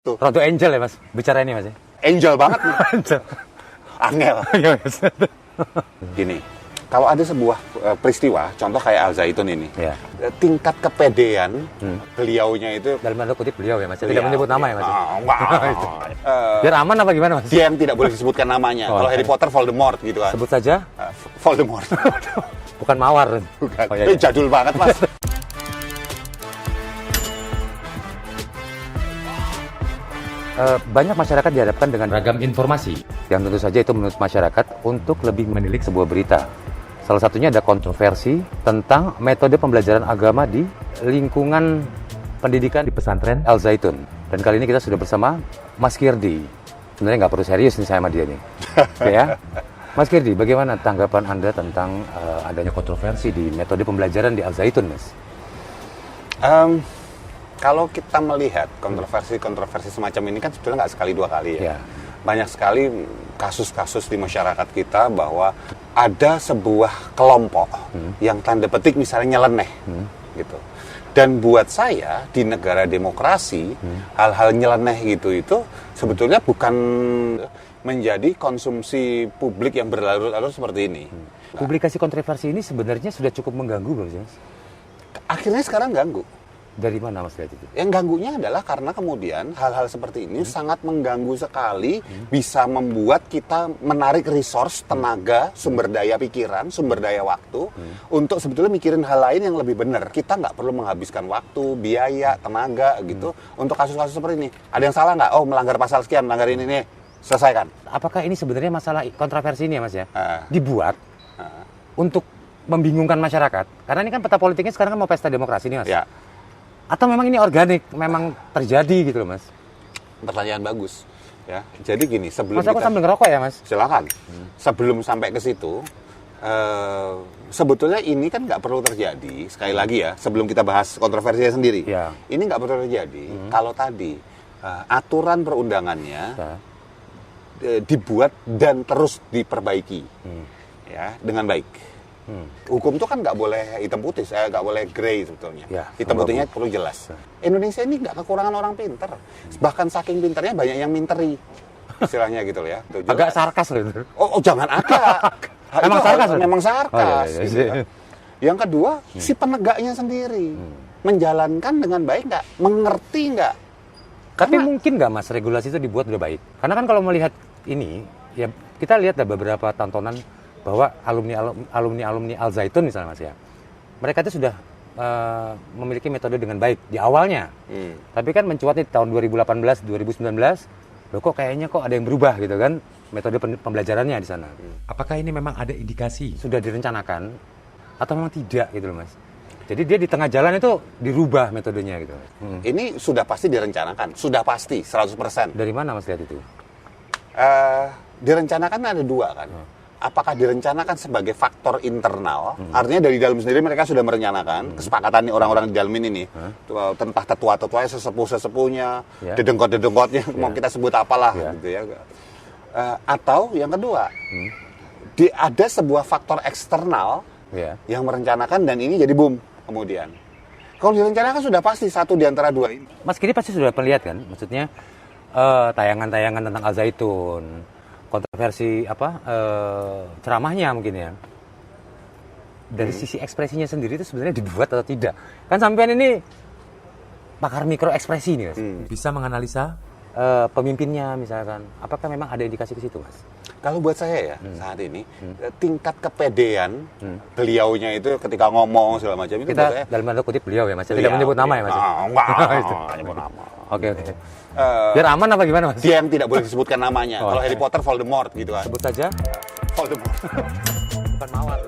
Tuh. Ratu Angel ya mas, bicara ini mas ya? Angel banget nih. Angel. Angel. Gini, kalau ada sebuah peristiwa, contoh kayak Al Zaitun ini, Ya. tingkat kepedean beliaunya itu, Dalam tanda kutip beliau ya mas, tidak menyebut nama ya mas. enggak. Biar aman apa gimana mas? Dia yang tidak boleh disebutkan namanya. Oh, Kalau Harry Potter Voldemort gitu kan. Sebut saja, Voldemort. bukan Mawar. Bukan. Oh, iya, iya. Jadul banget mas. Banyak masyarakat dihadapkan dengan ragam informasi yang tentu saja itu menurut masyarakat untuk lebih menilik sebuah berita. Salah satunya ada kontroversi tentang metode pembelajaran agama di lingkungan pendidikan di pesantren Al Zaitun. Dan kali ini kita sudah bersama Mas Kirdi. Sebenarnya nggak perlu serius nih saya sama dia nih. Oke ya. Mas Kirdi, bagaimana tanggapan Anda tentang adanya kontroversi di metode pembelajaran di Al Zaitun, Mas? Kalau kita melihat kontroversi semacam ini kan sebetulnya nggak sekali dua kali ya. Ya. Banyak sekali kasus-kasus di masyarakat kita bahwa ada sebuah kelompok yang tanda petik misalnya nyeleneh gitu. Dan buat saya di negara demokrasi hal-hal nyeleneh gitu itu sebetulnya bukan menjadi konsumsi publik yang berlarut-larut seperti ini. Publikasi kontroversi ini sebenarnya sudah cukup mengganggu belum sih, Mas? Akhirnya sekarang ganggu. Dari mana Mas lihat itu? Yang ganggunya adalah karena kemudian hal-hal seperti ini sangat mengganggu sekali, bisa membuat kita menarik resource, tenaga, sumber daya pikiran, sumber daya waktu untuk sebetulnya mikirin hal lain yang lebih benar. Kita nggak perlu menghabiskan waktu, biaya, tenaga gitu untuk kasus-kasus seperti ini. Ada yang salah nggak? Oh, melanggar pasal sekian, melanggar ini nih, selesaikan. Apakah ini sebenarnya masalah kontroversi ini ya Mas ya? Dibuat untuk membingungkan masyarakat? Karena ini kan peta politiknya sekarang kan mau pesta demokrasi nih Mas. Ya. Atau memang ini organik, memang terjadi gitu loh Mas? Pertanyaan bagus. Ya, jadi gini, sebelum Mas aku sambil ngerokok ya Mas? silakan. Sebelum sampai ke situ, sebetulnya ini kan nggak perlu terjadi. Sekali lagi ya, sebelum kita bahas kontroversinya sendiri, Ya. ini nggak perlu terjadi kalau tadi aturan perundangannya dibuat dan terus diperbaiki, ya dengan baik. Hukum itu kan nggak boleh hitam putih, nggak boleh grey sebetulnya. Ya, hitam putihnya perlu jelas. Indonesia ini nggak kekurangan orang pinter, bahkan saking pinternya banyak yang minteri, istilahnya gitu loh ya. Tuh, Agak jelas. sarkas loh itu. Oh jangan agak. Emang sarkas, Memang sarkas. Oh, iya. Gitu kan. Yang kedua, si penegaknya sendiri menjalankan dengan baik nggak, mengerti nggak. Tapi mungkin nggak Mas regulasi itu dibuat udah baik? Karena kan kalau melihat ini, ya kita lihat ada beberapa tontonan bahwa alumni Al Zaitun misalnya Mas ya, mereka itu sudah memiliki metode dengan baik di awalnya. Tapi kan mencuat di tahun 2018, 2019, loh kok kayaknya kok ada yang berubah gitu kan metode pembelajarannya di sana. Apakah ini memang ada indikasi? Sudah direncanakan atau memang tidak gitu loh Mas? Jadi dia di tengah jalan itu dirubah metodenya gitu. Ini sudah pasti direncanakan, sudah pasti 100%. Dari mana Mas lihat itu? Direncanakan ada dua kan. Apakah direncanakan sebagai faktor internal, artinya dari dalam sendiri mereka sudah merencanakan kesepakatan nih orang-orang di dalam ini nih, entah tetua-tetuanya, sesepuh-sesepuhnya, Ya. dedengkot-dedengkotnya, mau kita sebut apalah Ya. gitu ya. Atau yang kedua, ada sebuah faktor eksternal Ya. yang merencanakan dan ini jadi boom kemudian. Kalau direncanakan sudah pasti satu di antara dua ini. Mas Kiri pasti sudah melihat kan, maksudnya tayangan-tayangan tentang Al Zaitun, kontroversi ceramahnya mungkin ya. Dari sisi ekspresinya sendiri itu sebenarnya dibuat atau tidak? Kan sampean ini pakar mikro ekspresi nih Mas. Bisa menganalisa? Pemimpinnya misalkan, apakah memang ada indikasi ke situ Mas? Kalau buat saya ya saat ini tingkat kepedean beliaunya itu ketika ngomong segala macam itu buat saya. Kita dalam tanda kutip beliau ya Mas, tidak menyebut nama ya Mas. Enggak, nyebut nama. Oke. Biar aman apa gimana Mas? Dia yang tidak boleh disebutkan namanya. Oh, Kalau oke. Harry Potter Voldemort gitu kan. Sebut saja, Voldemort. bukan Mawar.